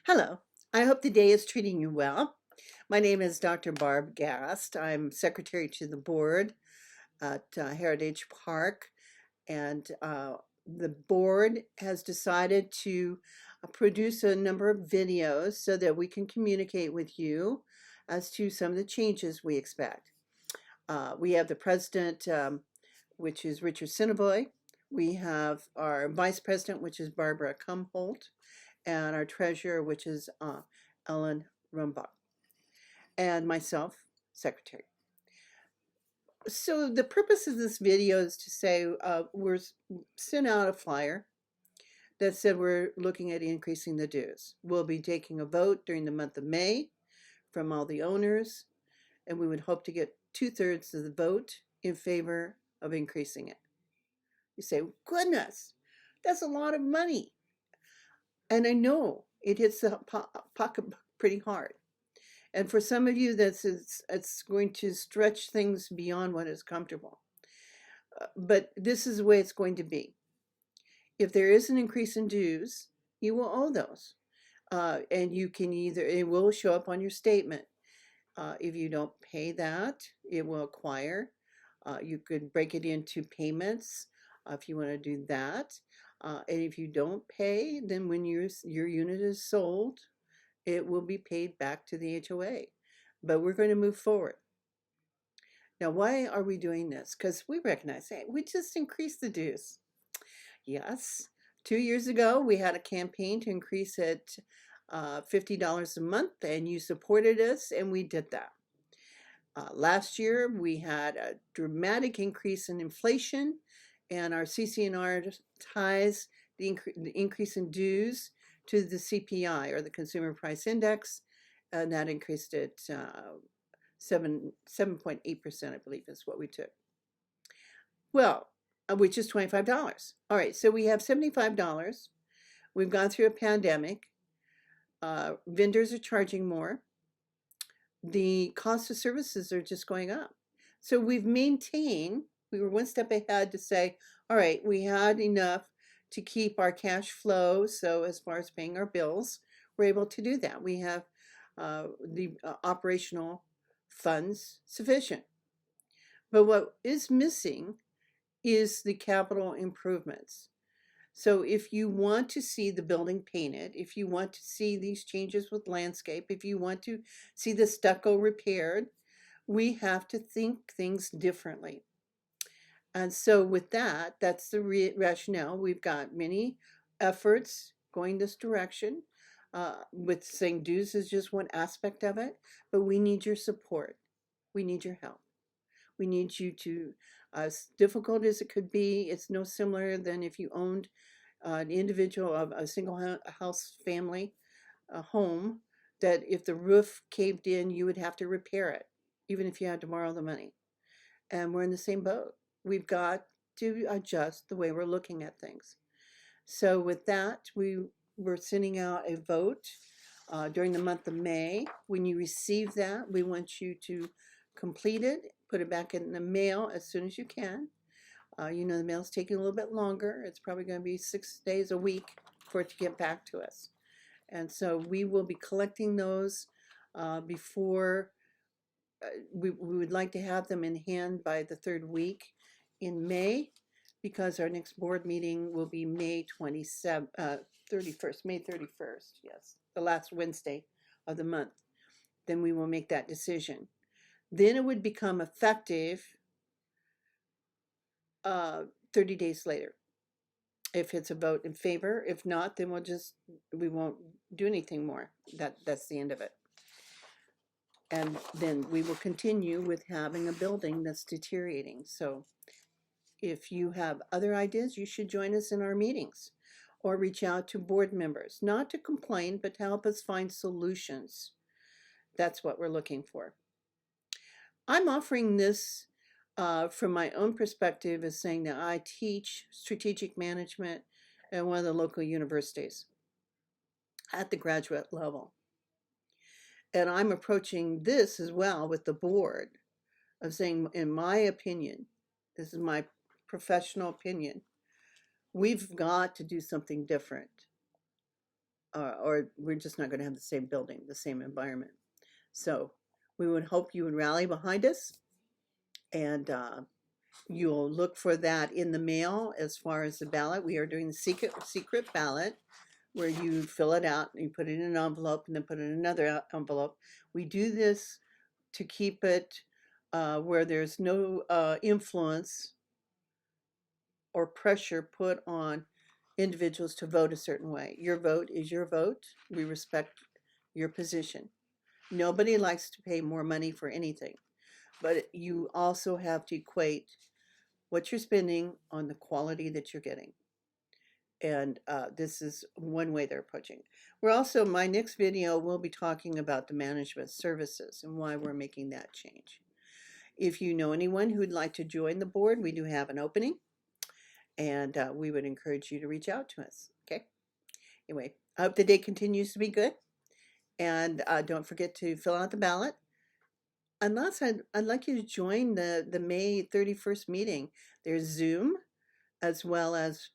Hello. I hope the day is treating you well. My name is Dr. Barb Gast. I'm secretary to the board at Heritage Park, and the board has decided to produce a number of videos so that we can communicate with you as to some of the changes we expect. We have the president, which is Richard Cinnaboy. We have our vice president, which is Barbara Kumholt, and our treasurer, which is Ellen Rumbach, and myself, secretary. So the purpose of this video is to say we're sent out a flyer that said we're looking at increasing the dues. We'll be taking a vote during the month of May from all the owners, and we would hope to get 2/3 of the vote in favor of increasing it. You say, goodness, that's a lot of money. And I know it hits the pocketbook pretty hard. And for some of you, it's going to stretch things beyond what is comfortable. But this is the way it's going to be. If there is an increase in dues, you will owe those. And you can it will show up on your statement. If you don't pay that, it will acquire. You could break it into payments if you want to do that. And if you don't pay, then when your unit is sold, it will be paid back to the HOA. But we're going to move forward. Now, why are we doing this? Because we recognize, hey, we just increased the dues. Yes, 2 years ago, we had a campaign to increase it $50 a month, and you supported us, and we did that. Last year, we had a dramatic increase in inflation, and our CC&R ties the increase in dues to the CPI, or the Consumer Price Index, and that increased it 7.8%, I believe, is what we took. Well, which is $25. All right, so we have $75. We've gone through a pandemic. Vendors are charging more. The cost of services are just going up. So we've maintained, we were one step ahead to say, all right, we had enough to keep our cash flow. So as far as paying our bills, we're able to do that. We have the operational funds sufficient. But what is missing is the capital improvements. So if you want to see the building painted, if you want to see these changes with landscape, if you want to see the stucco repaired, we have to think things differently. And so with that, that's the rationale. We've got many efforts going this direction, with saying dues is just one aspect of it, but we need your support. We need your help. We need you to, as difficult as it could be, it's no similar than if you owned an individual of a single house family, a home, that if the roof caved in, you would have to repair it, even if you had to borrow the money. And we're in the same boat. We've got to adjust the way we're looking at things. So with that, we're sending out a vote during the month of May. When you receive that, we want you to complete it, put it back in the mail as soon as you can. You know, the mail's taking a little bit longer. It's probably going to be 6 days a week for it to get back to us. And so we will be collecting those before we would like to have them in hand by the third week in May, because our next board meeting will be May 31st, May 31st, yes, the last Wednesday of the month. Then we will make that decision. Then it would become effective 30 days later, if it's a vote in favor. If not, then we won't do anything more. That's the end of it. And then we will continue with having a building that's deteriorating. So if you have other ideas, you should join us in our meetings or reach out to board members, not to complain, but to help us find solutions. That's what we're looking for. I'm offering this from my own perspective, as saying that I teach strategic management at one of the local universities at the graduate level. And I'm approaching this as well with the board of saying, in my opinion, this is my professional opinion, we've got to do something different. or we're just not going to have the same building, the same environment. So we would hope you would rally behind us, and you'll look for that in the mail as far as the ballot. We are doing the secret ballot where you fill it out and you put it in an envelope and then put it in another envelope. We do this to keep it where there's no influence or pressure put on individuals to vote a certain way. Your vote is your vote. We respect your position. Nobody likes to pay more money for anything, but you also have to equate what you're spending on the quality that you're getting. And this is one way they're approaching. We're also, my next video will be talking about the management services and why we're making that change. If you know anyone who'd like to join the board, we do have an opening, and we would encourage you to reach out to us. Okay. Anyway, I hope the day continues to be good, and don't forget to fill out the ballot. Unless I'd like you to join the May 31st meeting. There's Zoom as well as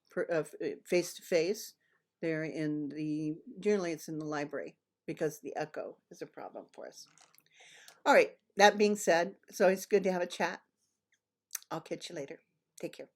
face-to-face. They're in generally it's in the library because the echo is a problem for us. All right, that being said, it's always good to have a chat. I'll catch you later. Take care.